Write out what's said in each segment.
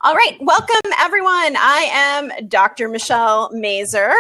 All right, welcome everyone. I am Dr. Michelle Mazer,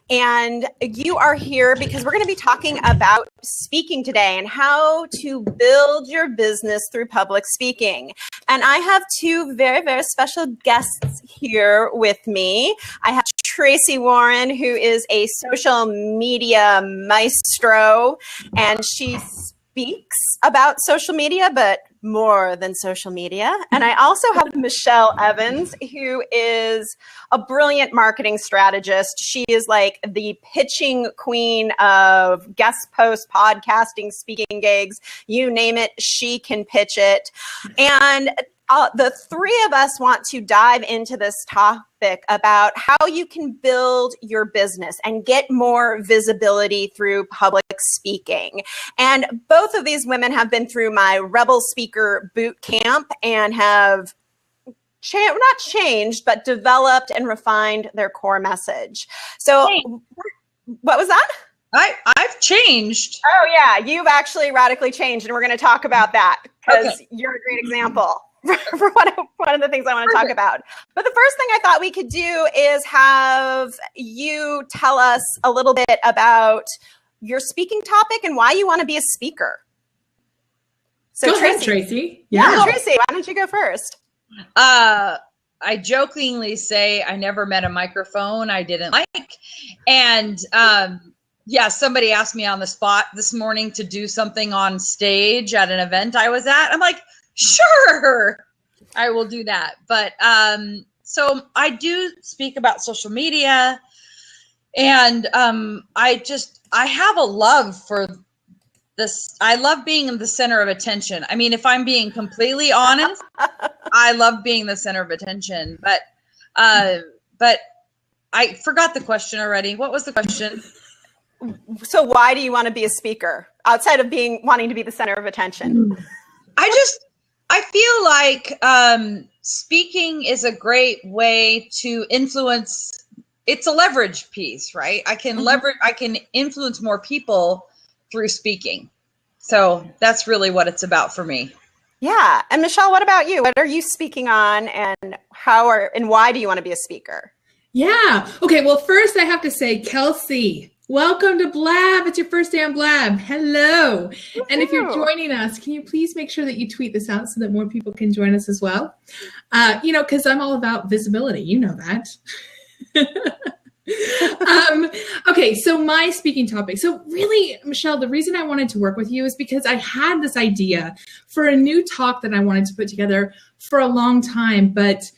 and you are here because we're going to be talking about speaking today and how to build your business through public speaking. And I have two very, very special guests here with me. I have Tracey Warren, who is a social media maestro, and she speaks about social media, but more than social media. And I also have Michelle Evans, who is a brilliant marketing strategist. She is like the pitching queen of guest post, podcasting, speaking gigs, you name it, she can pitch it. And the three of us want to dive into this topic about how you can build your business and get more visibility through public speaking. And both of these women have been through my Rebel Speaker boot camp and have not changed, but developed and refined their core message. So what was that? I've changed. Oh yeah, you've actually radically changed, and we're going to talk about that because you're a great example. For one of the things I want to talk about. But the first thing I thought we could do is have you tell us a little bit about your speaking topic and why you want to be a speaker. So go ahead, Tracey. Yeah, Tracey, why don't you go first? I jokingly say I never met a microphone I didn't like. And yeah, somebody asked me on the spot this morning to do something on stage at an event I was at. I'm like, sure, I will do that. But so I do speak about social media, and I have a love for this. I love being in the center of attention. I mean, if I'm being completely honest, I love being the center of attention. But I forgot the question already. What was the question? So why do you want to be a speaker outside of wanting to be the center of attention? I feel like speaking is a great way to influence. It's a leverage piece, right? I can leverage, I can influence more people through speaking. So that's really what it's about for me. Yeah. And Michelle, what about you? What are you speaking on, and why do you want to be a speaker? Yeah. Okay. Well, first I have to say, Kelsey, welcome to Blab. It's your first day on Blab. Hello. Woo-hoo. And if you're joining us, can you please make sure that you tweet this out so that more people can join us as well? Because I'm all about visibility. You know that. Okay, so my speaking topic. So really, Michelle, the reason I wanted to work with you is because I had this idea for a new talk that I wanted to put together for a long time, but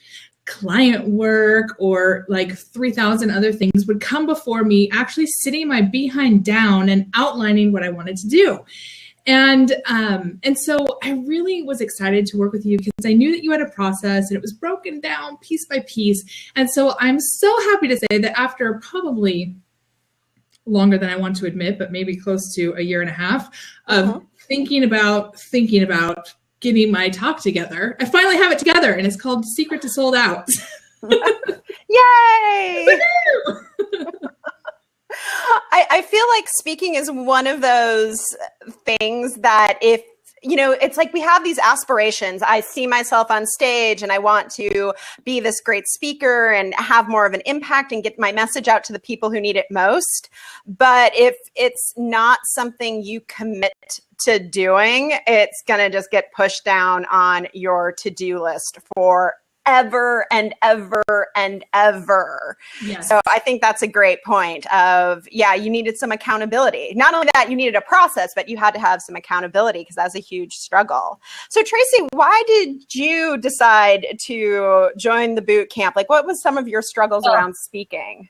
client work or like 3,000 other things would come before me actually sitting my behind down and outlining what I wanted to do. And so I really was excited to work with you because I knew that you had a process and it was broken down piece by piece. And so I'm so happy to say that after probably longer than I want to admit, but maybe close to a year and a half of thinking about getting my talk together, I finally have it together, and it's called Secret to Sold Out. Yay! I feel like speaking is one of those things that it's like we have these aspirations. I see myself on stage and I want to be this great speaker and have more of an impact and get my message out to the people who need it most. But if it's not something you commit to doing, it's going to just get pushed down on your to-do list for ever and ever and ever. Yes. So I think that's a great point of, you needed some accountability. Not only that, you needed a process, but you had to have some accountability because that's a huge struggle. So Tracey, why did you decide to join the boot camp? Like, what was some of your struggles around speaking?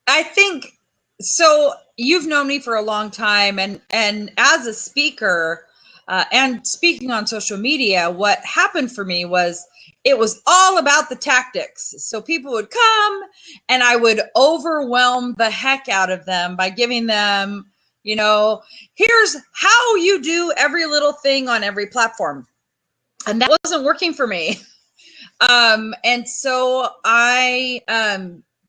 I think, so you've known me for a long time, and as a speaker and speaking on social media, what happened for me was it was all about the tactics. So people would come and I would overwhelm the heck out of them by giving them, here's how you do every little thing on every platform. And that wasn't working for me. And so I,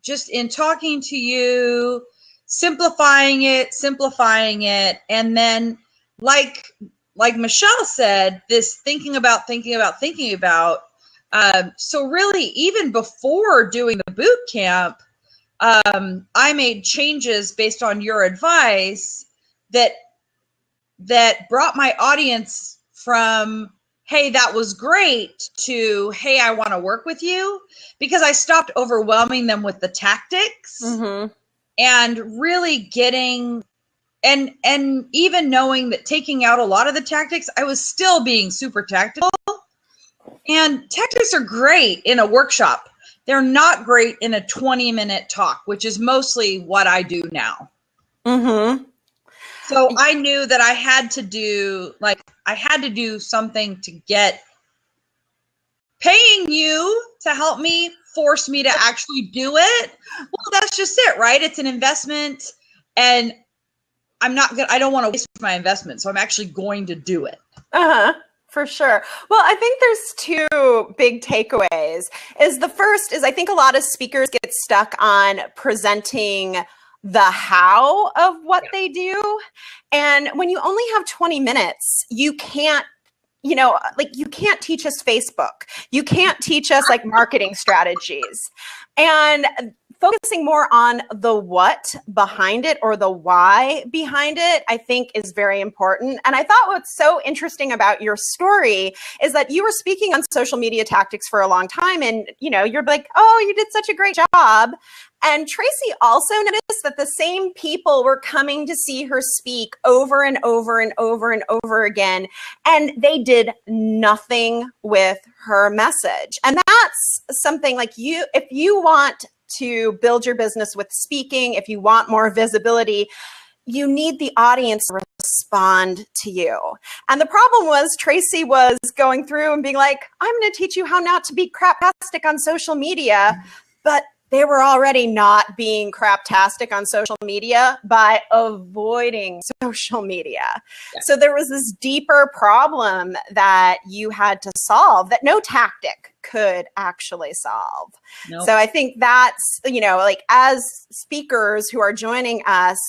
just in talking to you, simplifying it. And then like Michelle said, this thinking about, So really, even before doing the boot camp, I made changes based on your advice that brought my audience from, hey, that was great, to, hey, I want to work with you, because I stopped overwhelming them with the tactics and really getting, and even knowing that taking out a lot of the tactics, I was still being super tactical. And tactics are great in a workshop. They're not great in a 20-minute talk, which is mostly what I do now. So I knew that I had to do something to get paying you to help me, force me to actually do it. Well, that's just it, right? It's an investment, and I don't want to waste my investment. So I'm actually going to do it. For sure. Well, I think there's two big takeaways. The first is I think a lot of speakers get stuck on presenting the how of what they do. And when you only have 20 minutes, you can't, you can't teach us Facebook. You can't teach us like marketing strategies. And focusing more on the what behind it, or the why behind it, I think is very important. And I thought what's so interesting about your story is that you were speaking on social media tactics for a long time, and you're like, oh, you did such a great job. And Tracey also noticed that the same people were coming to see her speak over and over and over and over again, and they did nothing with her message. And that's something like if you want to build your business with speaking, if you want more visibility, you need the audience to respond to you. And the problem was Tracey was going through and being like, I'm going to teach you how not to be craptastic on social media. But they were already not being craptastic on social media by avoiding social media. Yeah. So there was this deeper problem that you had to solve that no tactic could actually solve. Nope. So I think that's, as speakers who are joining us,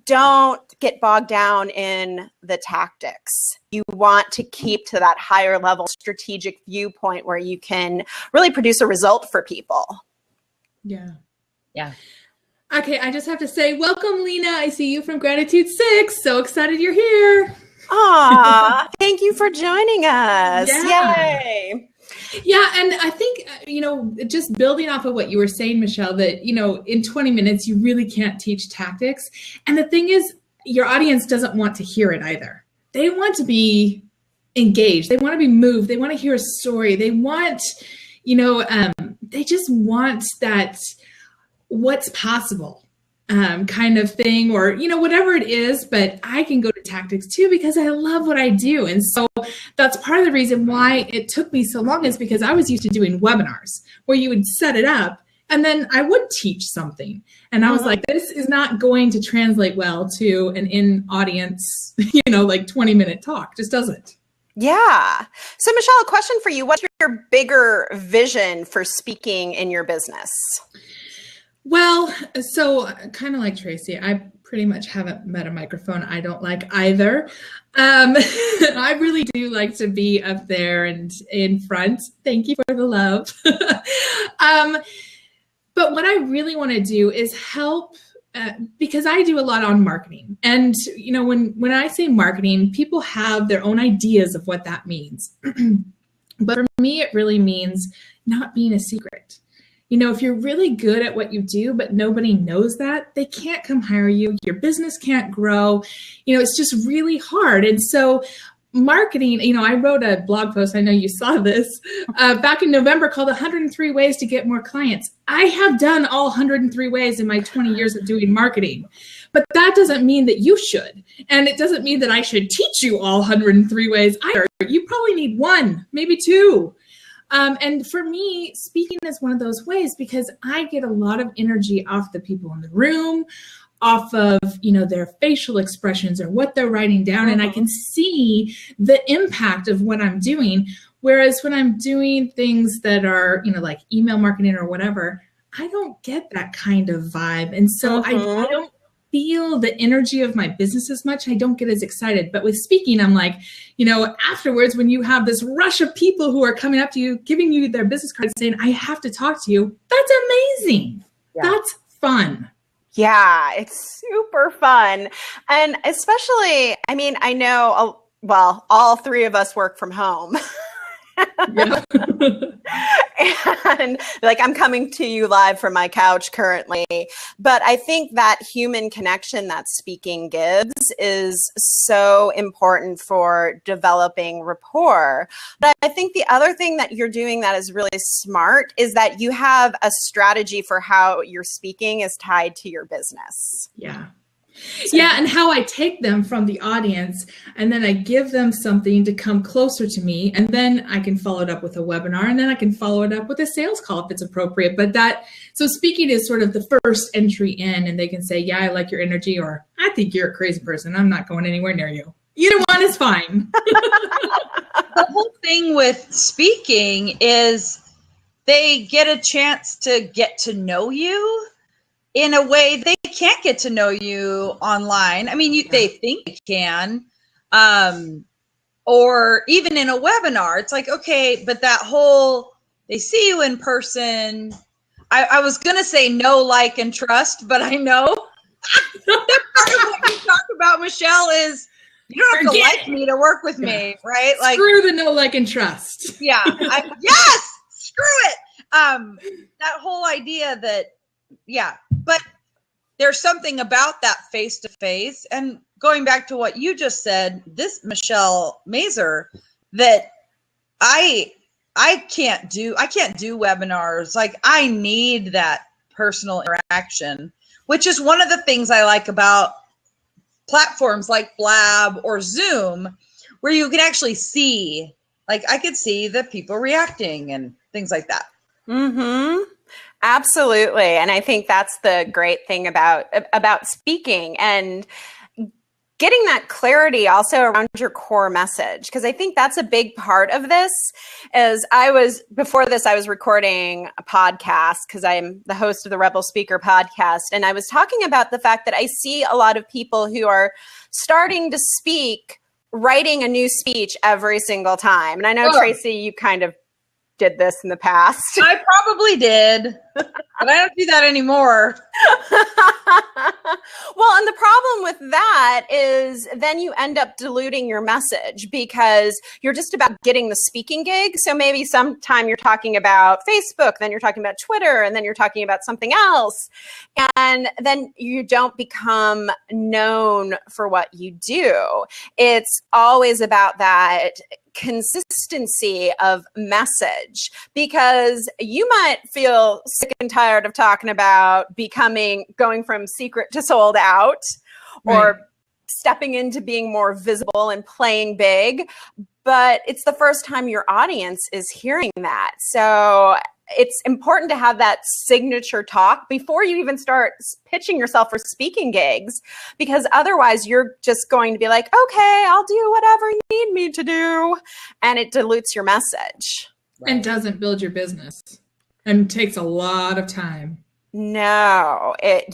don't get bogged down in the tactics. You want to keep to that higher level strategic viewpoint where you can really produce a result for people. Yeah. Okay, I just have to say, welcome, Lena. I see you from Gratitude 6. So excited you're here. Aw, thank you for joining us. Yay. Yeah, and I think, just building off of what you were saying, Michelle, that, in 20 minutes, you really can't teach tactics. And the thing is, your audience doesn't want to hear it either. They want to be engaged. They want to be moved. They want to hear a story. They want, they just want that what's possible kind of thing, or, whatever it is. But I can go to tactics too, because I love what I do. And so that's part of the reason why it took me so long, is because I was used to doing webinars where you would set it up and then I would teach something. And I was like, this is not going to translate well to an in-audience, 20-minute talk. Just doesn't. Yeah. So Michelle, a question for you. What's your bigger vision for speaking in your business? Well, so kind of like Tracey, I pretty much haven't met a microphone I don't like either. I really do like to be up there and in front. Thank you for the love. But what I really want to do is help, because I do a lot on marketing. And, when I say marketing, people have their own ideas of what that means. But for me, it really means not being a secret. If you're really good at what you do, but nobody knows that, they can't come hire you. Your business can't grow. It's just really hard. And so marketing, I wrote a blog post, I know you saw this, back in November, called 103 Ways to Get More Clients. I have done all 103 ways in my 20 years of doing marketing. But that doesn't mean that you should. And it doesn't mean that I should teach you all 103 ways either. You probably need one, maybe two. And for me, speaking is one of those ways, because I get a lot of energy off the people in the room, off of, their facial expressions or what they're writing down. And I can see the impact of what I'm doing. Whereas when I'm doing things that are, like email marketing or whatever, I don't get that kind of vibe. And so I don't feel the energy of my business as much, I don't get as excited. But with speaking, I'm like, you know, afterwards, when you have this rush of people who are coming up to you, giving you their business cards saying, I have to talk to you. That's amazing. Yeah. That's fun. Yeah, it's super fun. And especially, I mean, I know, well, all three of us work from home. Yeah. And like, I'm coming to you live from my couch currently, but I think that human connection that speaking gives is so important for developing rapport. But I think the other thing that you're doing that is really smart is that you have a strategy for how your speaking is tied to your business. Yeah. Yeah, and how I take them from the audience and then I give them something to come closer to me, and then I can follow it up with a webinar, and then I can follow it up with a sales call if it's appropriate. But so speaking is sort of the first entry in, and they can say, yeah, I like your energy, or I think you're a crazy person. I'm not going anywhere near you. Either one is fine. The whole thing with speaking is they get a chance to get to know you in a way they can't get to know you online. I mean, they think they can, or even in a webinar, it's like, okay, but they see you in person. I was going to say know, like, and trust, but I know that part of what you talk about, Michelle, is you don't have to like me to work with me, right? Like, screw the know, like, and trust. Yeah. Yes, screw it. That whole idea that, yeah, but there's something about that face-to-face, and going back to what you just said, this Michelle Mazer, that I can't do webinars. Like, I need that personal interaction, which is one of the things I like about platforms like Blab or Zoom, where you can actually see, like, I could see the people reacting and things like that. Mm-hmm. Absolutely. And I think that's the great thing about speaking and getting that clarity also around your core message. Because I think that's a big part of this. Before this, I was recording a podcast because I'm the host of the Rebel Speaker podcast. And I was talking about the fact that I see a lot of people who are starting to speak, writing a new speech every single time. And I know, Tracey, you kind of did this in the past. I probably did, but I don't do that anymore. Well, and the problem with that is then you end up diluting your message because you're just about getting the speaking gig. So maybe sometime you're talking about Facebook, then you're talking about Twitter, and then you're talking about something else. And then you don't become known for what you do. It's always about that consistency of message, because you might feel sick and tired of talking about going from secret to sold out, or stepping into being more visible and playing big, but it's the first time your audience is hearing that. So it's important to have that signature talk before you even start pitching yourself for speaking gigs, because otherwise you're just going to be like, okay, I'll do whatever you need me to do. And it dilutes your message. And doesn't build your business and takes a lot of time. No, it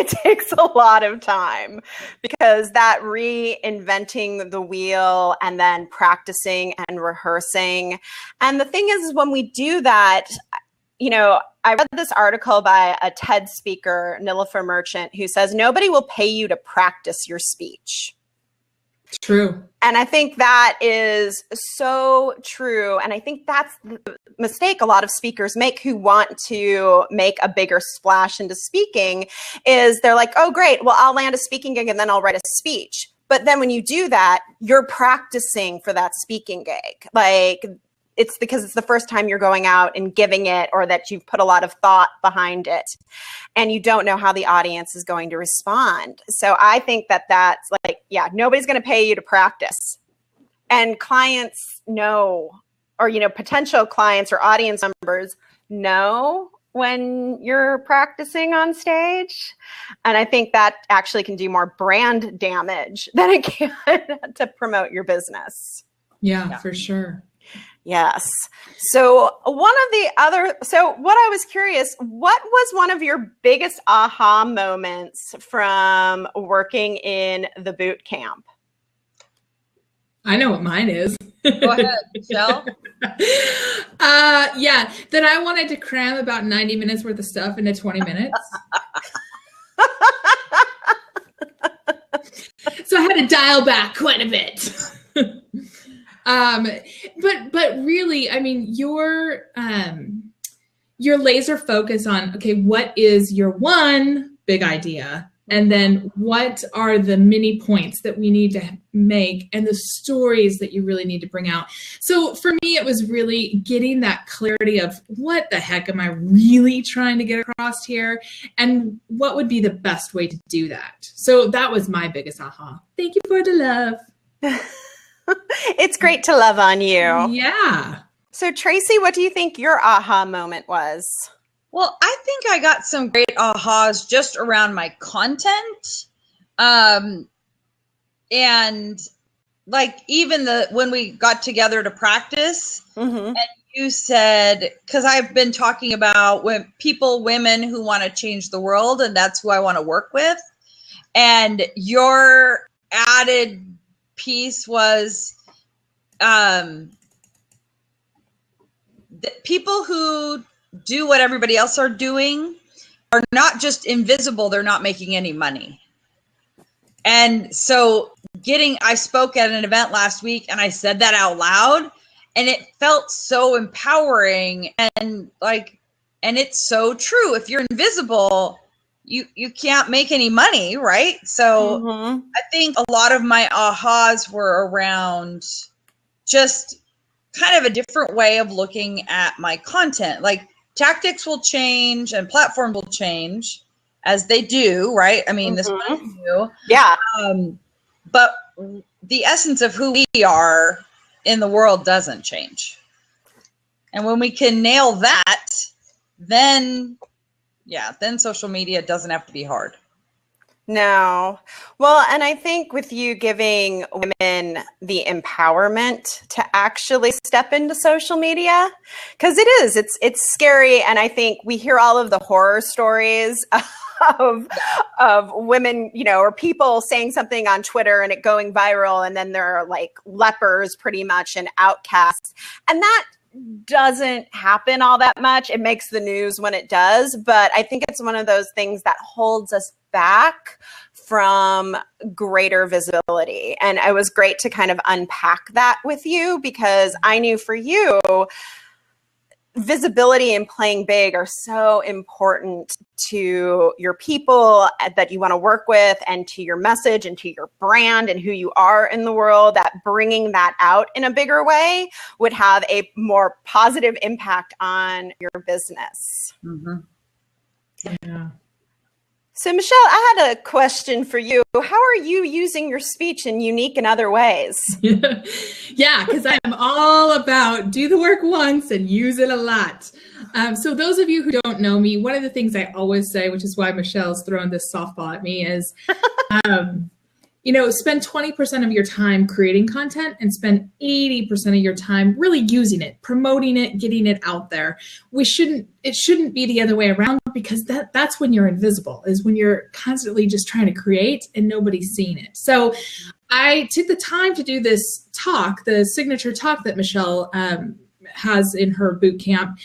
takes a lot of time, because that reinventing the wheel and then practicing and rehearsing. And the thing is when we do that, I read this article by a TED speaker, Nilofer Merchant, who says, nobody will pay you to practice your speech. True. And I think that is so true. And I think that's the mistake a lot of speakers make who want to make a bigger splash into speaking, is they're like, oh, great, well, I'll land a speaking gig and then I'll write a speech. But then when you do that, you're practicing for that speaking gig. Like, it's because it's the first time you're going out and giving it, or that you've put a lot of thought behind it and you don't know how the audience is going to respond. So I think that that's like, nobody's going to pay you to practice. And clients know, or, potential clients or audience members know when you're practicing on stage. And I think that actually can do more brand damage than it can to promote your business. Yeah, for sure. Yes. So what I was curious, what was one of your biggest aha moments from working in the boot camp? I know what mine is. Go ahead, Michelle. Yeah, that I wanted to cram about 90 minutes worth of stuff into 20 minutes. So I had to dial back quite a bit. But really, I mean, your laser focus on, okay, what is your one big idea? And then what are the mini points that we need to make and the stories that you really need to bring out? So for me, it was really getting that clarity of what the heck am I really trying to get across here? And what would be the best way to do that? So that was my biggest aha. Thank you for the love. It's great to love on you. Yeah. So Tracey, what do you think your aha moment was? Well, I think I got some great ahas just around my content. And like even when we got together to practice, and you said, because I've been talking about women who want to change the world, and that's who I want to work with. And your added piece was people who do what everybody else are doing are not just invisible, they're not making any money. And so I spoke at an event last week and I said that out loud, and it felt so empowering, and it's so true. If you're invisible, you can't make any money, right? So I think a lot of my ahas were around just kind of a different way of looking at my content. Like, tactics will change and platforms will change as they do, right? I mean, this one is new. Yeah. But the essence of who we are in the world doesn't change. And when we can nail that, then social media doesn't have to be hard. No. Well, and I think with you giving women the empowerment to actually step into social media, because it's scary. And I think we hear all of the horror stories of women, or people saying something on Twitter and it going viral, and then they're like lepers pretty much and outcasts. And that doesn't happen all that much. It makes the news when it does, but I think it's one of those things that holds us back from greater visibility. And it was great to kind of unpack that with you, because I knew for you, visibility and playing big are so important to your people that you want to work with, and to your message and to your brand and who you are in the world, that bringing that out in a bigger way would have a more positive impact on your business. Yeah. So Michelle, I had a question for you. How are you using your speech in unique and other ways? Yeah, because I'm all about do the work once and use it a lot. So those of you who don't know me, one of the things I always say, which is why Michelle's throwing this softball at me, is spend 20% of your time creating content and spend 80% of your time really using it, promoting it, getting it out there. It shouldn't be the other way around, because that's when you're invisible, is when you're constantly just trying to create and nobody's seeing it. So I took the time to do this talk, the signature talk that Michelle has in her boot camp.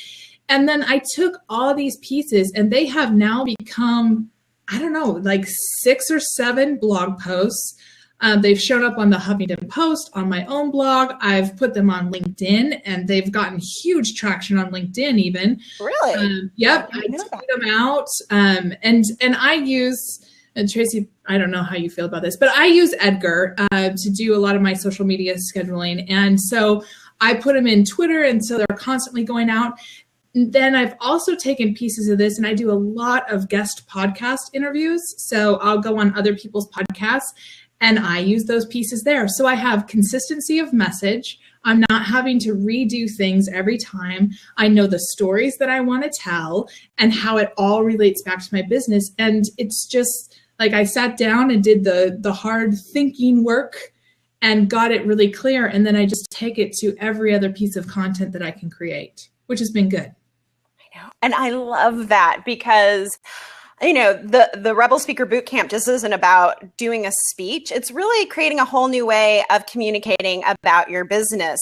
And then I took all these pieces, and they have now become, I don't know, like 6 or 7 blog posts. They've shown up on the Huffington Post, on my own blog. I've put them on LinkedIn, and they've gotten huge traction on LinkedIn even. Really? Yep. I tweet them out. And I use, and Tracey, I don't know how you feel about this, but I use Edgar to do a lot of my social media scheduling. And so I put them in Twitter, and so they're constantly going out. Then I've also taken pieces of this, and I do a lot of guest podcast interviews. So I'll go on other people's podcasts, and I use those pieces there. So I have consistency of message. I'm not having to redo things every time. I know the stories that I want to tell and how it all relates back to my business. And it's just like I sat down and did the hard thinking work and got it really clear. And then I just take it to every other piece of content that I can create, which has been good. I know. And I love that because the Rebel Speaker Bootcamp just isn't about doing a speech. It's really creating a whole new way of communicating about your business.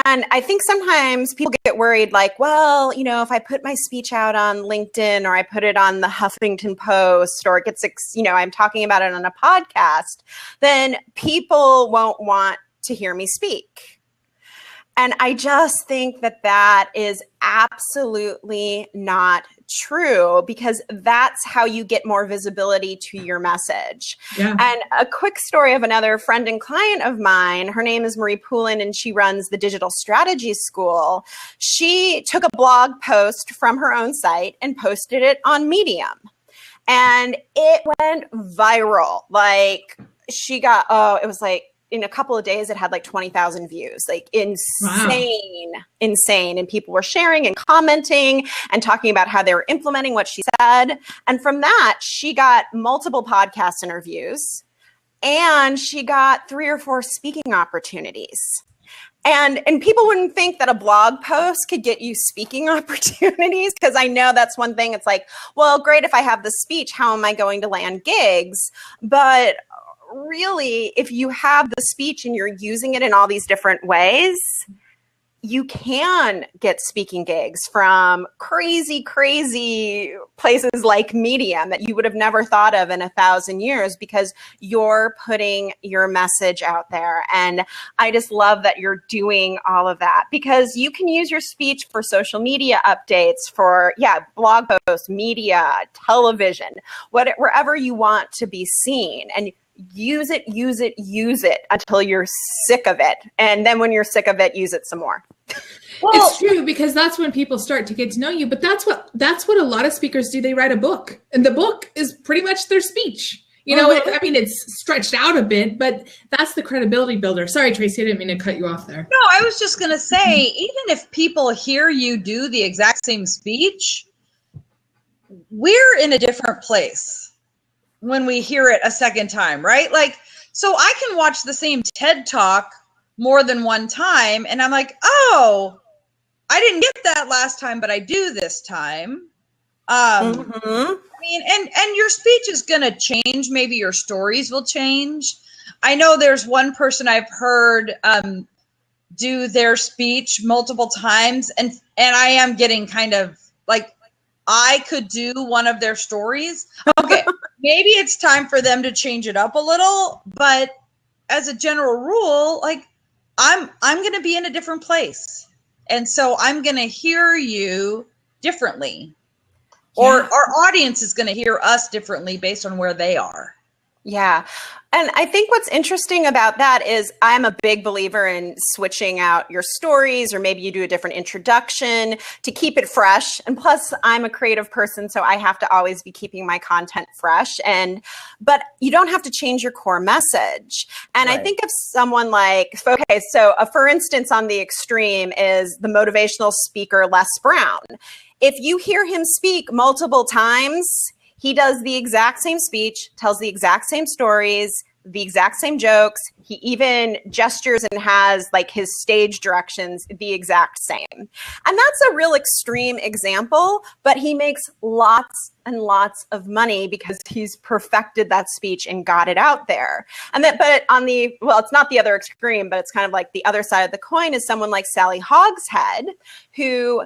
And I think sometimes people get worried like, well, if I put my speech out on LinkedIn or I put it on the Huffington Post or it gets, I'm talking about it on a podcast, then people won't want to hear me speak. And I just think that is absolutely not true because that's how you get more visibility to your message. Yeah. And a quick story of another friend and client of mine, her name is Marie Poulin and she runs the Digital Strategy School. She took a blog post from her own site and posted it on Medium. And it went viral. Like she got, it was like, in a couple of days, it had like 20,000 views, like insane. And people were sharing and commenting and talking about how they were implementing what she said. And from that, she got multiple podcast interviews and she got 3 or 4 speaking opportunities. And people wouldn't think that a blog post could get you speaking opportunities because I know that's one thing. It's like, well, great if I have the speech, how am I going to land gigs? But really, if you have the speech and you're using it in all these different ways, you can get speaking gigs from crazy places like Medium that you would have never thought of in 1,000 years because you're putting your message out there. And I just love that you're doing all of that because you can use your speech for social media updates, for, blog posts, media, television, wherever you want to be seen. And use it until you're sick of it. And then when you're sick of it, use it some more. Well, it's true because that's when people start to get to know you. But that's what a lot of speakers do. They write a book and the book is pretty much their speech. It's stretched out a bit, but that's the credibility builder. Sorry, Tracey, I didn't mean to cut you off there. No, I was just going to say, even if people hear you do the exact same speech, we're in a different place when we hear it a second time, right? Like, so I can watch the same TED Talk more than one time and I'm like, oh, I didn't get that last time, but I do this time. I mean, and your speech is going to change. Maybe your stories will change. I know there's one person I've heard do their speech multiple times and I am getting kind of like, I could do one of their stories. Okay, maybe it's time for them to change it up a little, but as a general rule, like I'm going to be in a different place. And so I'm going to hear you differently. Or our audience is going to hear us differently based on where they are. Yeah. And I think what's interesting about that is I'm a big believer in switching out your stories, or maybe you do a different introduction to keep it fresh. And plus I'm a creative person, so I have to always be keeping my content fresh. But you don't have to change your core message. And right. I think of someone like, okay, so for instance, on the extreme is the motivational speaker, Les Brown. If you hear him speak multiple times, he does the exact same speech, tells the exact same stories, the exact same jokes. He even gestures and has like his stage directions the exact same. And that's a real extreme example, but he makes lots and lots of money because he's perfected that speech and got it out there. And that, but on the, well, it's not the other extreme, but it's kind of like the other side of the coin is someone like Sally Hogshead, who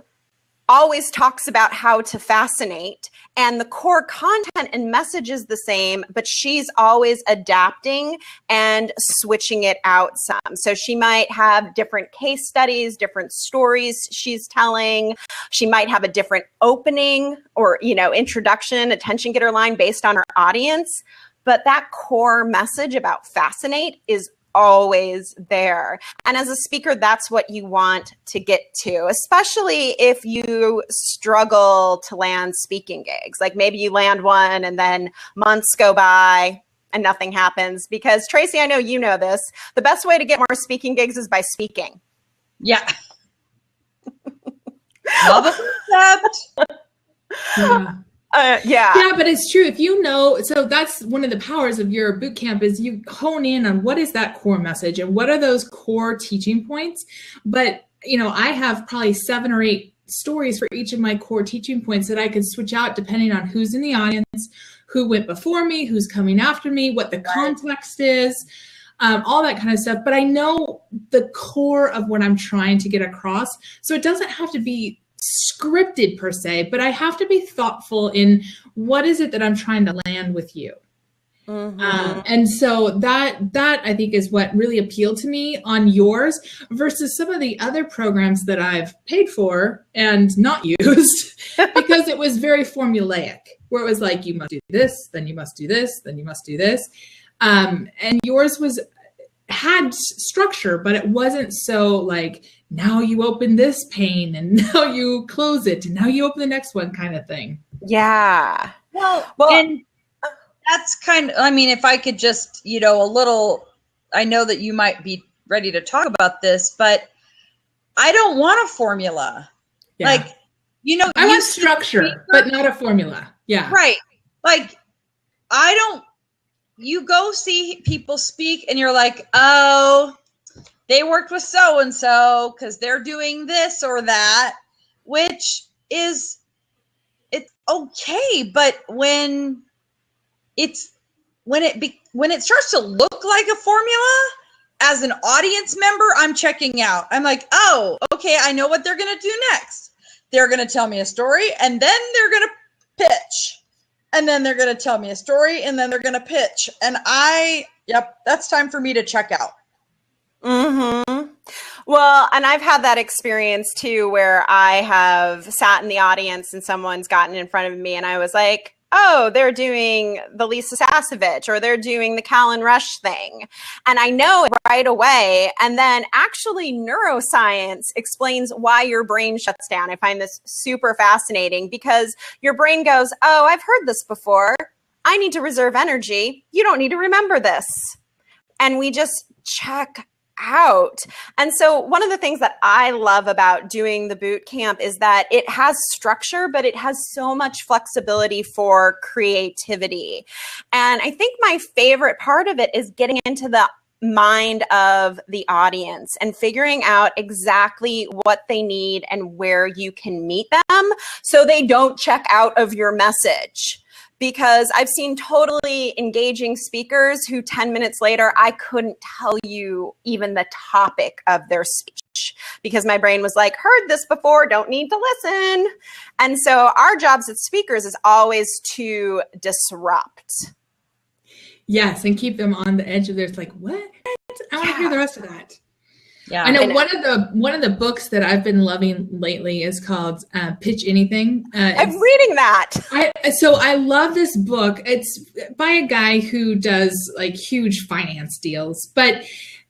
always talks about how to fascinate, and the core content and message is the same, but she's always adapting and switching it out some. So she might have different case studies, different stories she's telling. She might have a different opening or, introduction, attention getter line based on her audience. But that core message about fascinate is always there. And as a speaker, that's what you want to get to, especially if you struggle to land speaking gigs. Like maybe you land one and then months go by and nothing happens. Because Tracey, I know you know this. The best way to get more speaking gigs is by speaking. Yeah. Love a concept. Yeah. Yeah, but it's true. If you know, so that's one of the powers of your boot camp is you hone in on what is that core message and what are those core teaching points. But, I have probably 7 or 8 stories for each of my core teaching points that I could switch out depending on who's in the audience, who went before me, who's coming after me, what the context is, all that kind of stuff. But I know the core of what I'm trying to get across. So it doesn't have to be scripted per se, but I have to be thoughtful in what is it that I'm trying to land with you. And so that I think is what really appealed to me on yours versus some of the other programs that I've paid for and not used because it was very formulaic, where it was like, you must do this, then you must do this, then you must do this. And yours had structure, but it wasn't so like, now you open this pane and now you close it and now you open the next one kind of thing. Yeah. Well, and that's kind of, if I could just, a little, I know that you might be ready to talk about this, but I don't want a formula. Yeah. Like, I want structure, but not a formula. Yeah. Right. Like, you go see people speak and you're like, oh, they worked with so-and-so because they're doing this or that, which is, it's okay. But when it starts to look like a formula, as an audience member, I'm checking out. I'm like, oh, okay, I know what they're going to do next. They're going to tell me a story and then they're going to pitch. And then they're going to tell me a story and then they're going to pitch. And that's time for me to check out. Well, and I've had that experience too, where I have sat in the audience and someone's gotten in front of me and I was like, oh, they're doing the Lisa Sasevich or they're doing the Callan Rush thing. And I know it right away. And then actually neuroscience explains why your brain shuts down. I find this super fascinating because your brain goes, oh, I've heard this before. I need to reserve energy. You don't need to remember this. And we just check out. And so one of the things that I love about doing the boot camp is that it has structure, but it has so much flexibility for creativity. And I think my favorite part of it is getting into the mind of the audience and figuring out exactly what they need and where you can meet them so they don't check out of your message. Because I've seen totally engaging speakers who 10 minutes later, I couldn't tell you even the topic of their speech because my brain was like, heard this before, don't need to listen. And so our jobs as speakers is always to disrupt. Yes, and keep them on the edge of their, like, what? I want to hear the rest of that. Yeah, I know one of the books that I've been loving lately is called Pitch Anything. I'm reading that. So I love this book. It's by a guy who does like huge finance deals, but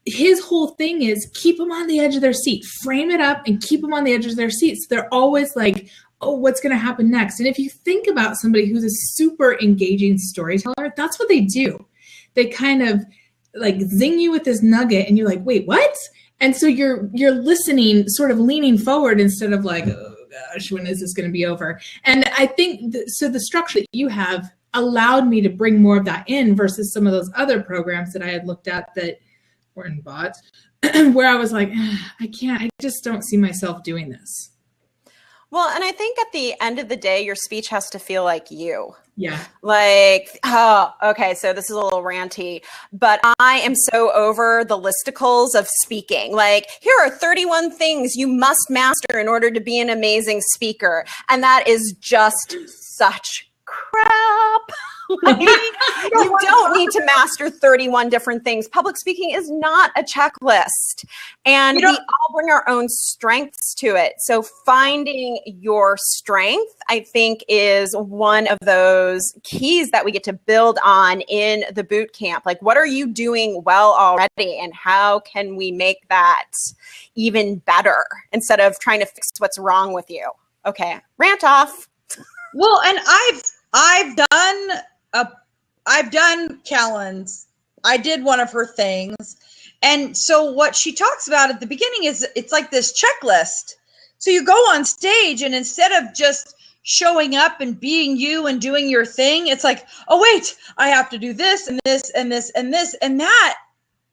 his whole thing is keep them on the edge of their seat, frame it up and keep them on the edge of their seats. So they're always like, oh, what's going to happen next? And if you think about somebody who's a super engaging storyteller, that's what they do. They kind of like zing you with this nugget and you're like, wait, what? And so you're listening, sort of leaning forward instead of like, oh gosh, when is this going to be over? And I think so the structure that you have allowed me to bring more of that in versus some of those other programs that I had looked at that were in bots, where I was like, I just don't see myself doing this. Well, and I think at the end of the day, your speech has to feel like you. Yeah. Like, oh, okay, so this is a little ranty, but I am so over the listicles of speaking. Like, here are 31 things you must master in order to be an amazing speaker. And that is just such crap. Like, you don't need to master 31 different things. Public speaking is not a checklist. And we all bring our own strengths to it. So finding your strength, I think, is one of those keys that we get to build on in the boot camp. Like, what are you doing well already? And how can we make that even better instead of trying to fix what's wrong with you? Okay, rant off. Well, and I've done Callan's. I did one of her things. And so what she talks about at the beginning is it's like this checklist. So you go on stage and instead of just showing up and being you and doing your thing, it's like, oh wait, I have to do this and this and this and this and that.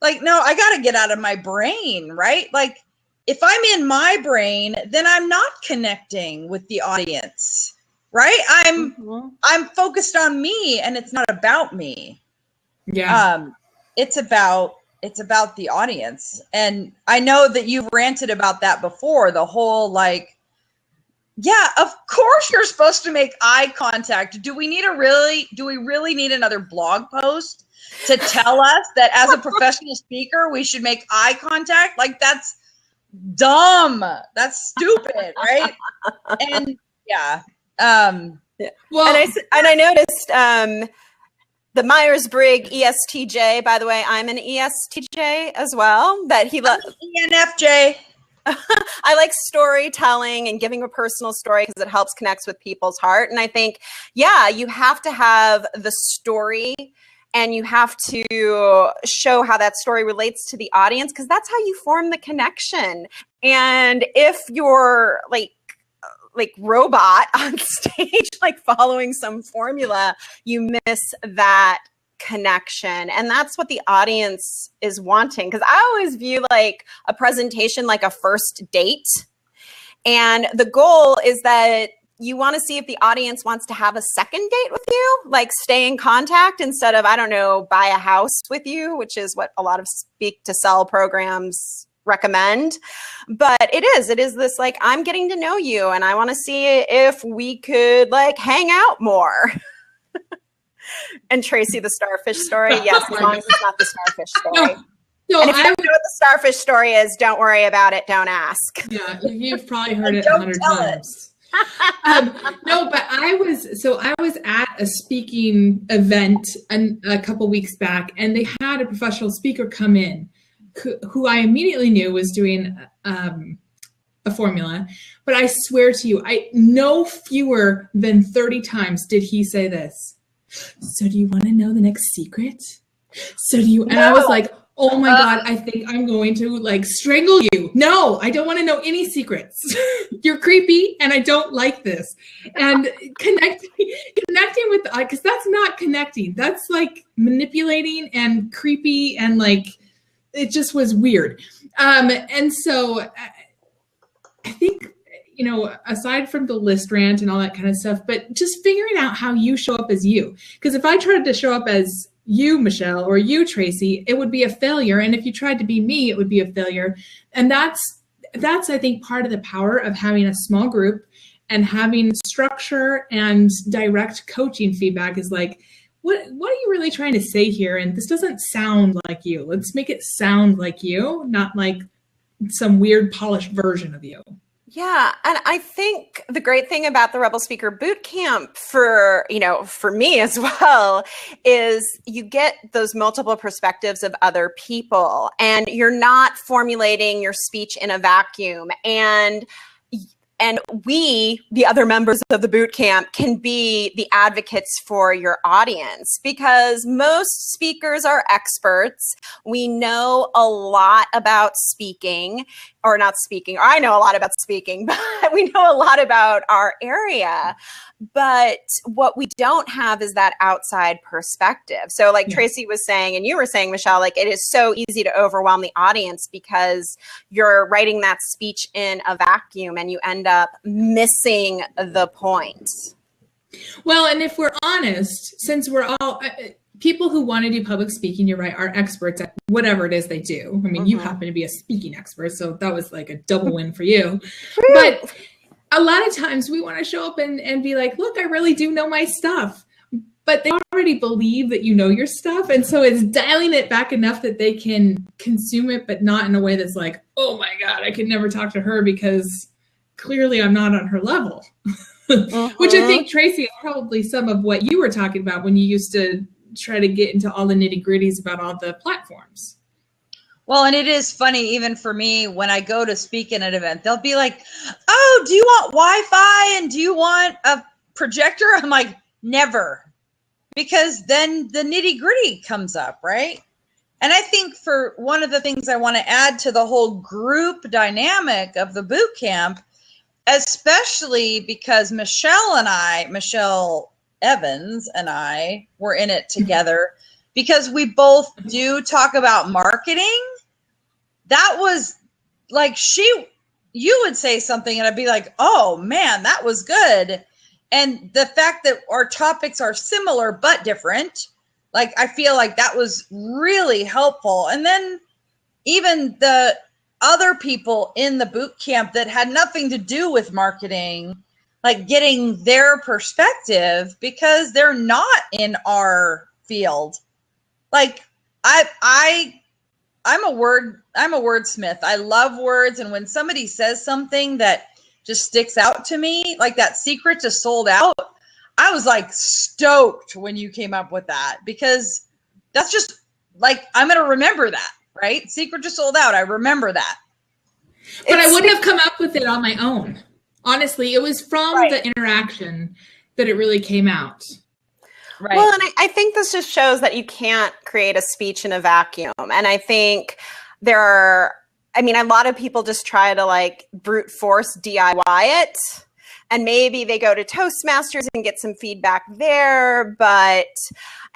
Like, no, I got to get out of my brain, right? Like, if I'm in my brain, then I'm not connecting with the audience, right? I'm focused on me, and it's not about me. Yeah. It's about the audience. And I know that you've ranted about that before, the whole like, yeah, of course you're supposed to make eye contact. Do we really need another blog post to tell us that as a professional speaker, we should make eye contact? Like, that's dumb. That's stupid, right? And yeah. Well, and I noticed the Myers-Briggs ESTJ, by the way, I'm an ESTJ as well, that he loves ENFJ. I like storytelling and giving a personal story because it helps connect with people's heart. And I think, yeah, you have to have the story and you have to show how that story relates to the audience, because that's how you form the connection. And if you're like robot on stage, like following some formula, you miss that connection. And that's what the audience is wanting. Because I always view like a presentation like a first date. And the goal is that you want to see if the audience wants to have a second date with you, like stay in contact instead of, I don't know, buy a house with you, which is what a lot of speak to sell programs recommend. But it is this like, I'm getting to know you and I want to see if we could like hang out more. And Tracy, the starfish story. Yes, as long as it's not the starfish story. No, and if you don't know what the starfish story is, don't worry about it. Don't ask. Yeah, you've probably heard it 100 times. No, but I was at a speaking event a couple weeks back, and they had a professional speaker come in who I immediately knew was doing a formula. But I swear to you, no fewer than 30 times did he say this. So do you want to know the next secret? So do you? And I was like, oh my God, I think I'm going to like strangle you. No, I don't want to know any secrets. You're creepy and I don't like this. And connecting with, because that's not connecting. That's like manipulating and creepy and like, it just was weird. And so I think, you know, aside from the list rant and all that kind of stuff, but just figuring out how you show up as you. Because if I tried to show up as you, Michelle, or you, Tracy, it would be a failure. And if you tried to be me, it would be a failure. And that's I think, part of the power of having a small group and having structure and direct coaching feedback is like, what are you really trying to say here? And this doesn't sound like you. Let's make it sound like you, not like some weird polished version of you. Yeah. And I think the great thing about the Rebel Speaker Bootcamp for me as well, is you get those multiple perspectives of other people and you're not formulating your speech in a vacuum. And we, the other members of the boot camp, can be the advocates for your audience because most speakers are experts. We know a lot about speaking, or not speaking, or I know a lot about speaking, but we know a lot about our area. But what we don't have is that outside perspective. So like Tracy was saying, and you were saying, Michelle, like it is so easy to overwhelm the audience because you're writing that speech in a vacuum and you end up missing the point. Well, and if we're honest, since we're all people who want to do public speaking, you're right, are experts at whatever it is they do. I mean, you happen to be a speaking expert, so that was like a double win for you. But a lot of times we want to show up and be like, look, I really do know my stuff. But they already believe that you know your stuff. And so it's dialing it back enough that they can consume it, but not in a way that's like, oh my God, I can never talk to her because clearly I'm not on her level. Which I think, Tracy, is probably some of what you were talking about when you used to try to get into all the nitty gritties about all the platforms. Well, and it is funny, even for me, when I go to speak at an event, they'll be like, oh, do you want Wi-Fi and do you want a projector? I'm like, never. Because then the nitty gritty comes up, right? And I think for one of the things I want to add to the whole group dynamic of the boot camp, especially because Michelle Evans and I were in it together because we both do talk about marketing. That was like you would say something and I'd be like, oh man, that was good. And the fact that our topics are similar but different, like I feel like that was really helpful. And then even the other people in the boot camp that had nothing to do with marketing, like getting their perspective because they're not in our field. Like I'm a wordsmith. I love words. And when somebody says something that just sticks out to me, like that secret to sold out, I was like stoked when you came up with that because that's just like, I'm going to remember that, right? Secret to sold out. I remember that. But I wouldn't have come up with it on my own. Honestly, it was from the interaction that it really came out. Right. Well, and I think this just shows that you can't create a speech in a vacuum. And I think a lot of people just try to like brute force DIY it. And maybe they go to Toastmasters and get some feedback there.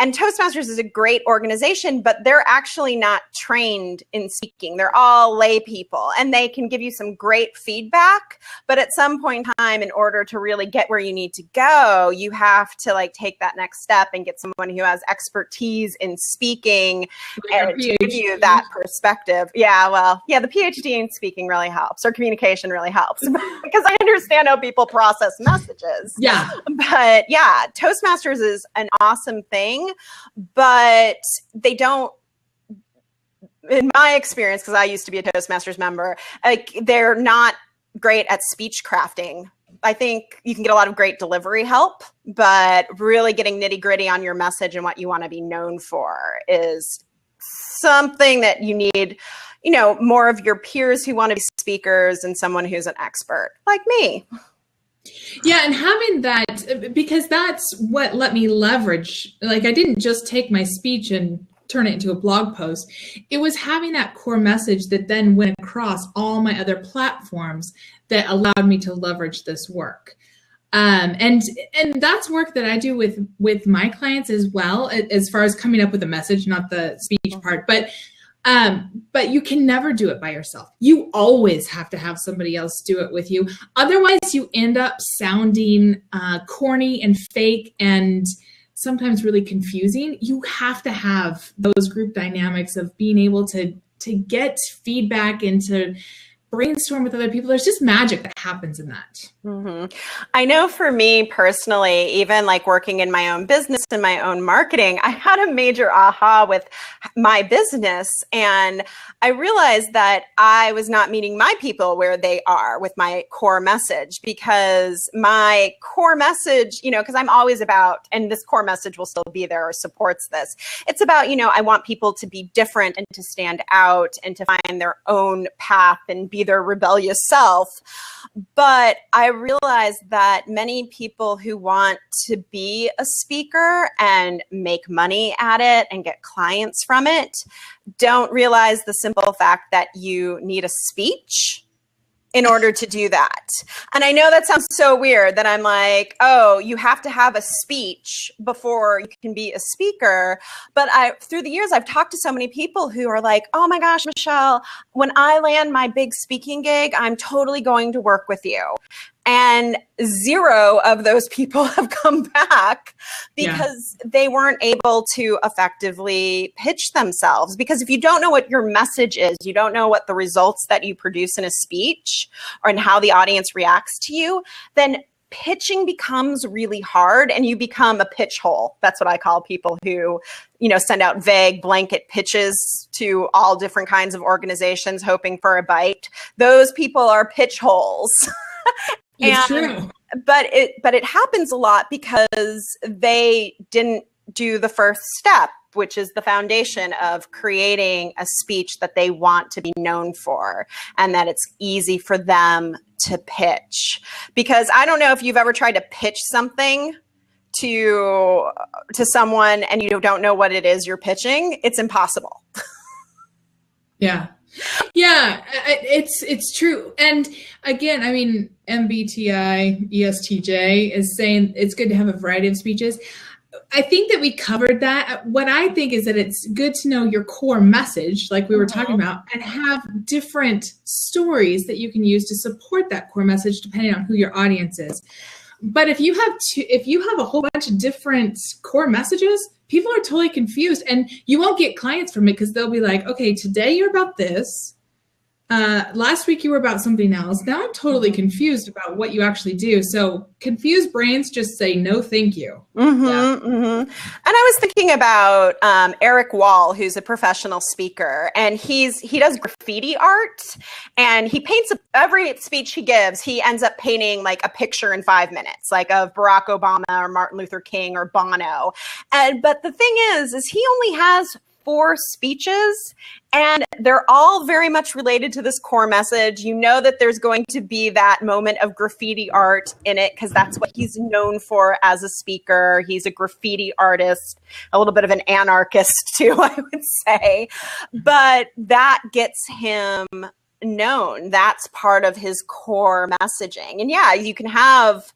And Toastmasters is a great organization, but they're actually not trained in speaking. They're all lay people and they can give you some great feedback. But at some point in time, in order to really get where you need to go, you have to like take that next step and get someone who has expertise in speaking and to give you that perspective. Yeah, well, yeah, the PhD in speaking really helps, or communication really helps because I understand how people process messages. Yeah. But yeah, Toastmasters is an awesome thing, but they don't, in my experience, because I used to be a Toastmasters member, like they're not great at speech crafting. I think you can get a lot of great delivery help, but really getting nitty gritty on your message and what you want to be known for is something that you need, more of your peers who want to be speakers and someone who's an expert like me. Yeah, and having that, because that's what let me leverage. Like I didn't just take my speech and turn it into a blog post. It was having that core message that then went across all my other platforms that allowed me to leverage this work. And that's work that I do with my clients as well, as far as coming up with a message, not the speech part, but you can never do it by yourself. You always have to have somebody else do it with you. Otherwise you end up sounding corny and fake and sometimes really confusing. You have to have those group dynamics of being able to get feedback and to brainstorm with other people. There's just magic that happens in that. Mm-hmm. I know for me personally, even like working in my own business and my own marketing, I had a major aha with my business. And I realized that I was not meeting my people where they are with my core message, because my core message, because I'm always about, and this core message will still be there or supports this. It's about, I want people to be different and to stand out and to find their own path and be their rebellious self. But I realized that many people who want to be a speaker and make money at it and get clients from it don't realize the simple fact that you need a speech in order to do that. And I know that sounds so weird that I'm like, oh, you have to have a speech before you can be a speaker. But through the years, I've talked to so many people who are like, oh my gosh, Michelle, when I land my big speaking gig, I'm totally going to work with you. And 0 of those people have come back because they weren't able to effectively pitch themselves. Because if you don't know what your message is, you don't know what the results that you produce in a speech or in how the audience reacts to you, then pitching becomes really hard and you become a pitch hole. That's what I call people who, send out vague blanket pitches to all different kinds of organizations hoping for a bite. Those people are pitch holes. It's true. But it happens a lot because they didn't do the first step, which is the foundation of creating a speech that they want to be known for and that it's easy for them to pitch. Because I don't know if you've ever tried to pitch something to someone and you don't know what it is you're pitching. It's impossible. Yeah. Yeah, it's true. And again, I mean, MBTI ESTJ is saying it's good to have a variety of speeches. I think that we covered that. What I think is that it's good to know your core message, like we were talking about, and have different stories that you can use to support that core message, depending on who your audience is. But if you have a whole bunch of different core messages, people are totally confused, and you won't get clients from it because they'll be like, okay, today you're about this. Last week you were about something else. Now I'm totally confused about what you actually do. So confused brains just say no, thank you. And I was thinking about Eric Wall, who's a professional speaker, and he does graffiti art, and he paints every speech he gives. He ends up painting like a picture in 5 minutes, like of Barack Obama or Martin Luther King or Bono. But the thing is he only has 4 speeches, and they're all very much related to this core message. You know that there's going to be that moment of graffiti art in it because that's what he's known for as a speaker. He's a graffiti artist, a little bit of an anarchist too, I would say. But that gets him known. That's part of his core messaging. And yeah, you can have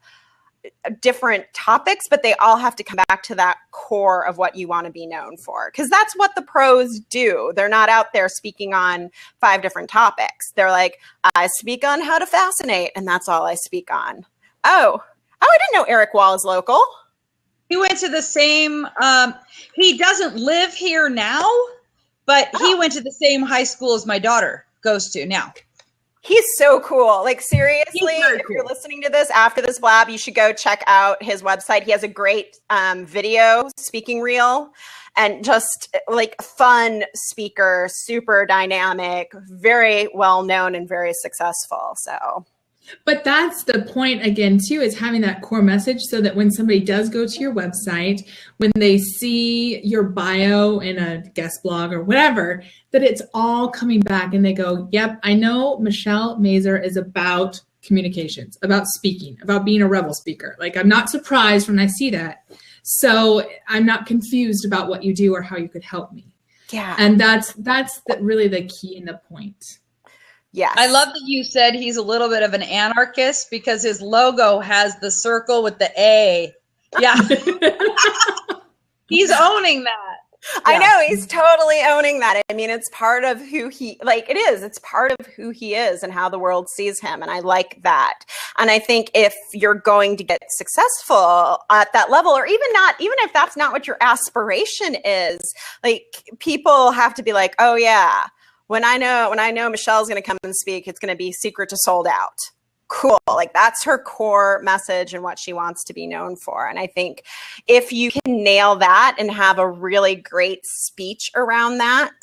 different topics, but they all have to come back to that core of what you want to be known for. Because that's what the pros do. They're not out there speaking on 5 different topics. They're like, I speak on how to fascinate, and that's all I speak on. Oh, I didn't know Eric Wall is local. He went to the same, he doesn't live here now, but he went to the same high school as my daughter goes to now. He's so cool. Like, seriously, if you're listening to this after this Blab, you should go check out his website. He has a great video speaking reel, and just like fun speaker, super dynamic, very well known and very successful. So. But that's the point again, too, is having that core message so that when somebody does go to your website, when they see your bio in a guest blog or whatever, that it's all coming back and they go, yep, I know Michelle Mazer is about communications, about speaking, about being a rebel speaker. Like, I'm not surprised when I see that. So I'm not confused about what you do or how you could help me. Yeah. And that's really the key and the point. Yes. I love that you said he's a little bit of an anarchist because his logo has the circle with the A. Yeah. He's owning that. Yeah. I know, he's totally owning that. I mean, it's part of who it's part of who he is and how the world sees him. And I like that. And I think if you're going to get successful at that level, or even if that's not what your aspiration is, like, people have to be like, oh yeah, when I know Michelle's going to come and speak, it's going to be secret to sold out. Cool. Like, that's her core message and what she wants to be known for. And I think if you can nail that and have a really great speech around that,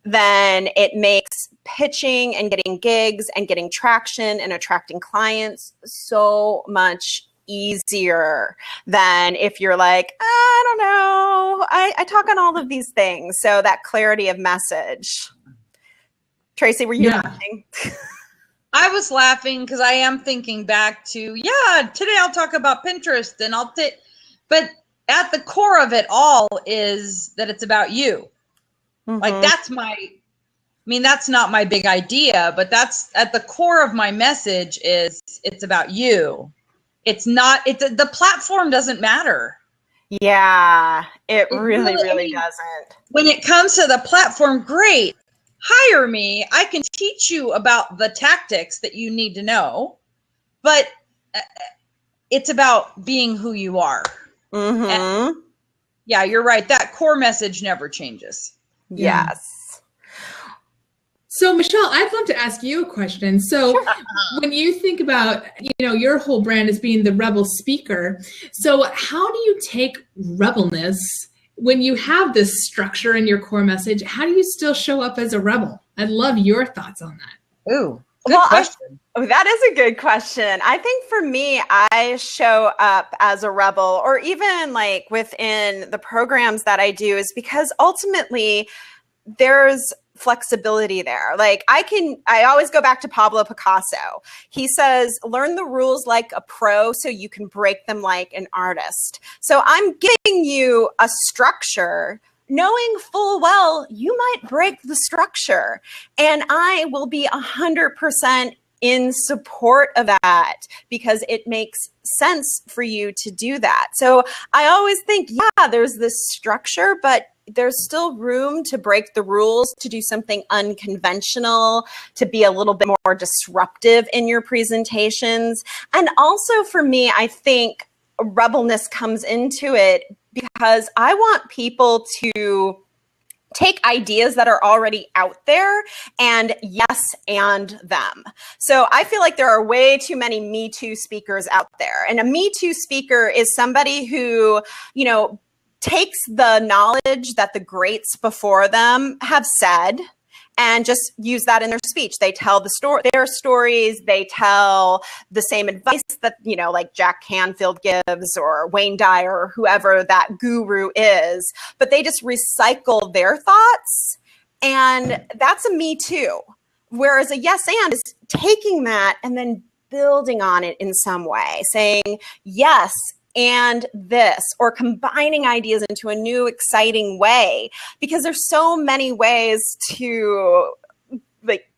then it makes pitching and getting gigs and getting traction and attracting clients so much easier than if you're like, I don't know, I talk on all of these things. So that clarity of message. Tracy, were you laughing? I was laughing because I am thinking back to, today I'll talk about Pinterest and but at the core of it all is that it's about you. Mm-hmm. Like, that's not my big idea, but that's at the core of my message is it's about you. The platform doesn't matter. Yeah, it really doesn't. When it comes to the platform, great. Hire me. I can teach you about the tactics that you need to know, but it's about being who you are. Mm-hmm. And yeah, you're right. That core message never changes. Yes. So, Michelle, I'd love to ask you a question. So when you think about, your whole brand as being the rebel speaker, so how do you take rebelness when you have this structure in your core message? How do you still show up as a rebel? I'd love your thoughts on that. Ooh, good question. That is a good question. I think for me, I show up as a rebel, or even like within the programs that I do, is because ultimately there's flexibility there. Like, I always go back to Pablo Picasso. He says, learn the rules like a pro so you can break them like an artist. So I'm giving you a structure knowing full well you might break the structure. And I will be 100% in support of that because it makes sense for you to do that. So I always think, yeah, there's this structure, but there's still room to break the rules, to do something unconventional, to be a little bit more disruptive in your presentations. And also for me, I think rebelness comes into it because I want people to take ideas that are already out there and yes and them. So I feel like there are way too many Me Too speakers out there. And a Me Too speaker is somebody who, you know, takes the knowledge that the greats before them have said and just use that in their speech. They tell their stories. They tell the same advice that, you know, like Jack Canfield gives or Wayne Dyer or whoever that guru is, but they just recycle their thoughts. And that's a Me Too. Whereas a yes and is taking that and then building on it in some way, saying yes and this, or combining ideas into a new exciting way, because there's so many ways to like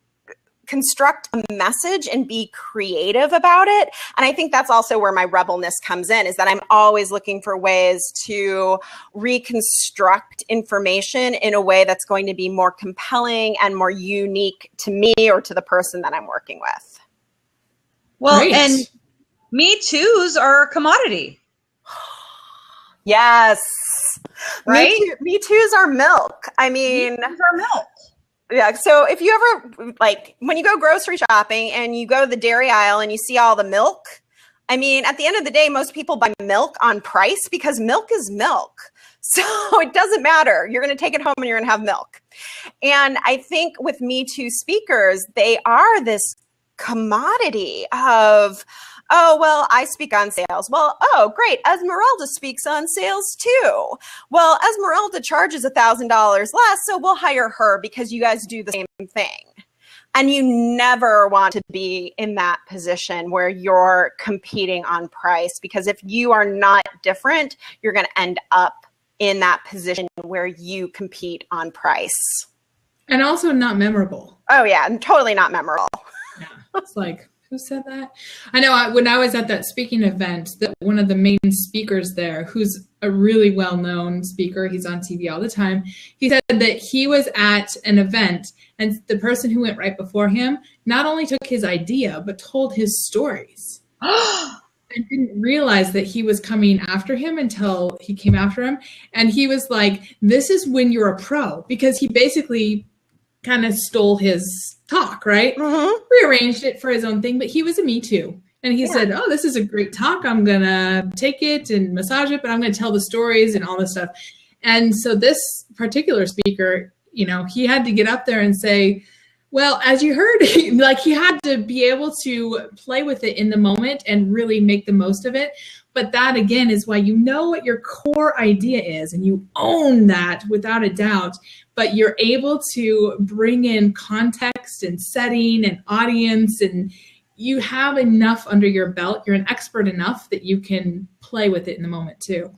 construct a message and be creative about it. And I think that's also where my rebelness comes in, is that I'm always looking for ways to reconstruct information in a way that's going to be more compelling and more unique to me or to the person that I'm working with. Well, Great. And Me Too's are a commodity. Yes. Right? Me Too's are milk. I mean, Me Too's are milk. Yeah. So if you ever, like, when you go grocery shopping and you go to the dairy aisle and you see all the milk, I mean, at the end of the day, most people buy milk on price because milk is milk. So it doesn't matter. You're going to take it home and you're going to have milk. And I think with Me Too speakers, they are this commodity of, oh, well, I speak on sales. Well, oh, great. Esmeralda speaks on sales too. Well, Esmeralda charges $1,000 less, so we'll hire her because you guys do the same thing. And you never want to be in that position where you're competing on price, because if you are not different, you're going to end up in that position where you compete on price. And also not memorable. Oh, yeah, and totally not memorable. Yeah, it's like, who said that? I know when I was at that speaking event, that one of the main speakers there, who's a really well-known speaker, he's on TV all the time, he said that he was at an event and the person who went right before him not only took his idea, but told his stories. I didn't realize that he was coming after him until he came after him. And he was like, this is when you're a pro, because he basically kind of stole his talk, right? Mm-hmm. Rearranged it for his own thing, but he was a Me Too. And he said, oh, this is a great talk. I'm going to take it and massage it, but I'm going to tell the stories and all this stuff. And so this particular speaker, you know, he had to get up there and say, well, as you heard, like he had to be able to play with it in the moment and really make the most of it. But that, again, is why you know what your core idea is and you own that without a doubt. But you're able to bring in context and setting and audience, and you have enough under your belt. You're an expert enough that you can play with it in the moment too.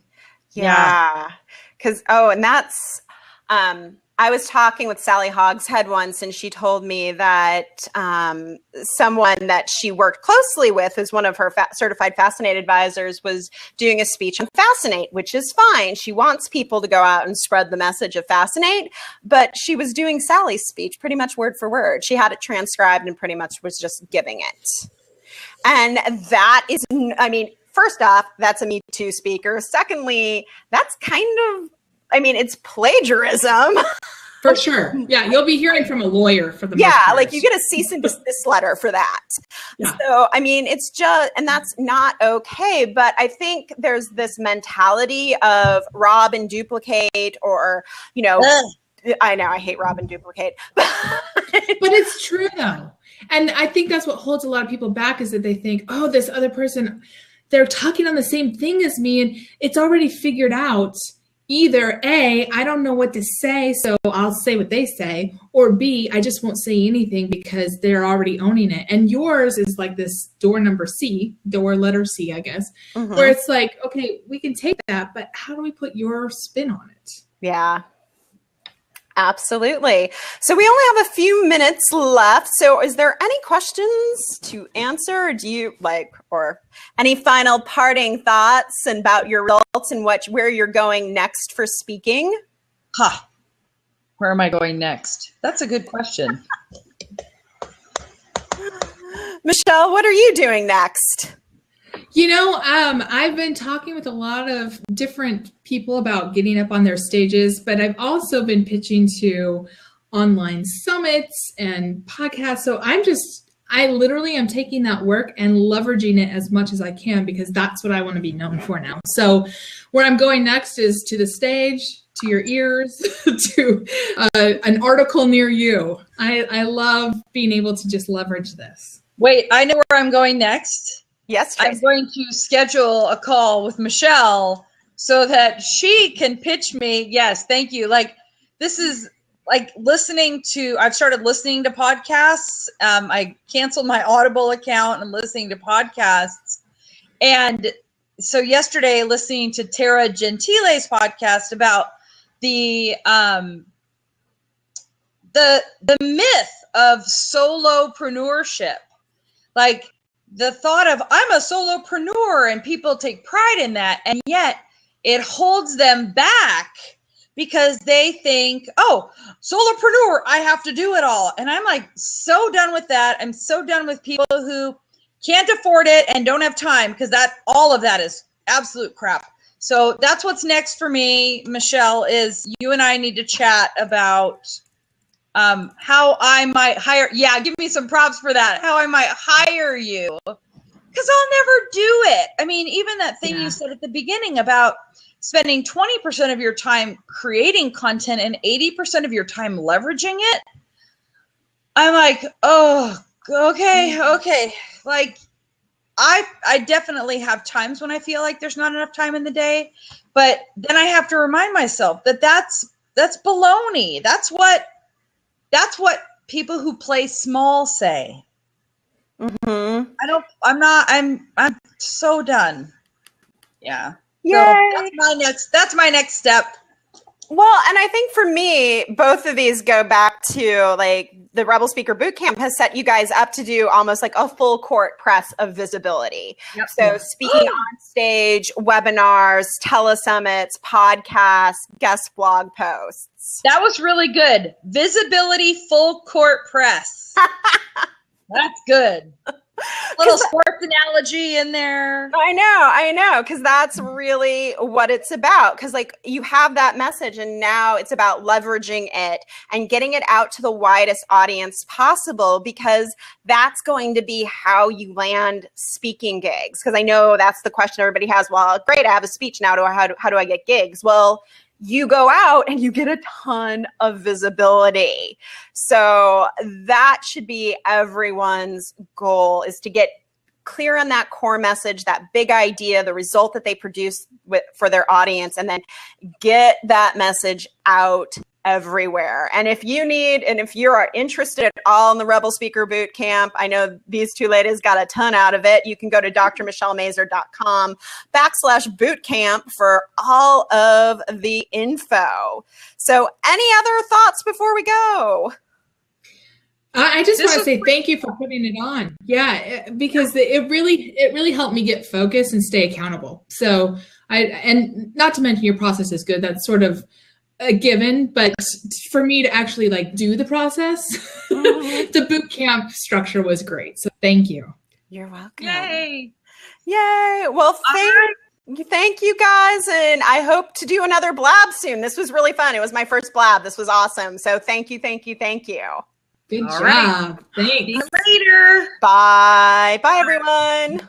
Yeah. Because, and that's, I was talking with Sally Hogshead once, and she told me that someone that she worked closely with, who's one of her certified Fascinate advisors, was doing a speech on Fascinate, which is fine. She wants people to go out and spread the message of Fascinate, but she was doing Sally's speech pretty much word for word. She had it transcribed and pretty much was just giving it. And that is, I mean, first off, that's a Me Too speaker. Secondly, that's kind of, I mean, it's plagiarism. For sure. Yeah, you'll be hearing from a lawyer for the most part. Like you get a cease and desist letter for that. Yeah. So, I mean, it's just, and that's not okay. But I think there's this mentality of rob and duplicate, or, you know, I know I hate rob and duplicate. But it's true though. And I think that's what holds a lot of people back, is that they think, oh, this other person, they're talking on the same thing as me and it's already figured out. Either A, I don't know what to say, so I'll say what they say, or B, I just won't say anything because they're already owning it. And yours is like this door letter C, I guess, where it's like, okay, we can take that, but how do we put your spin on it? Yeah. Absolutely. So we only have a few minutes left. So is there any questions to answer? Or do you or any final parting thoughts about your results and where you're going next for speaking? Where am I going next? That's a good question. Michelle, what are you doing next? I've been talking with a lot of different people about getting up on their stages, but I've also been pitching to online summits and podcasts. So I literally am taking that work and leveraging it as much as I can, because that's what I want to be known for now. So where I'm going next is to the stage, to your ears, to an article near you. I love being able to just leverage this. Wait, I know where I'm going next. Yes, Tracy. I'm going to schedule a call with Michelle so that she can pitch me. Yes, thank you. This is like I've started listening to podcasts. I canceled my Audible account and listening to podcasts. And so yesterday, listening to Tara Gentile's podcast about the myth of solopreneurship. The thought of I'm a solopreneur, and people take pride in that, and yet it holds them back because they think, oh, solopreneur, I have to do it all. And I'm so done with that. I'm so done with people who can't afford it and don't have time, because all of that is absolute crap. So that's what's next for me, Michelle, is you and I need to chat about how I might hire. Yeah, give me some props for that. How I might hire you, because I'll never do it. I mean, even that thing you said at the beginning about spending 20% of your time creating content and 80% of your time leveraging it. I'm oh, okay. I definitely have times when I feel like there's not enough time in the day, but then I have to remind myself that that's baloney. That's what people who play small say. Mm-hmm. I'm so done. Yeah. Yay. So that's my next step. Well, and I think for me, both of these go back to the Rebel Speaker Bootcamp has set you guys up to do almost like a full court press of visibility. Yep. So speaking on stage, webinars, telesummits, podcasts, guest blog posts. That was really good. Visibility, full court press. That's good. Little sports analogy in there. I know, because that's really what it's about. Because you have that message, and now it's about leveraging it and getting it out to the widest audience possible, because that's going to be how you land speaking gigs. Because I know that's the question everybody has. Well, great, I have a speech now. How do I get gigs? Well, you go out and you get a ton of visibility. So that should be everyone's goal, is to get clear on that core message, that big idea, the result that they produce for their audience, and then get that message out everywhere. And if you are interested at all in the Rebel Speaker Bootcamp, I know these two ladies got a ton out of it. You can go to drmichellemazur.com/bootcamp for all of the info. So any other thoughts before we go? I just want to say thank you for putting it on. Yeah, because it really helped me get focused and stay accountable. So and not to mention your process is good. That's sort of a given, but for me to actually do the process, the boot camp structure was great. So thank you. You're welcome. Yay. Well, thank you guys. And I hope to do another Blab soon. This was really fun. It was my first Blab. This was awesome. So thank you. Good All job. Right. Thanks. See you later. Bye, everyone.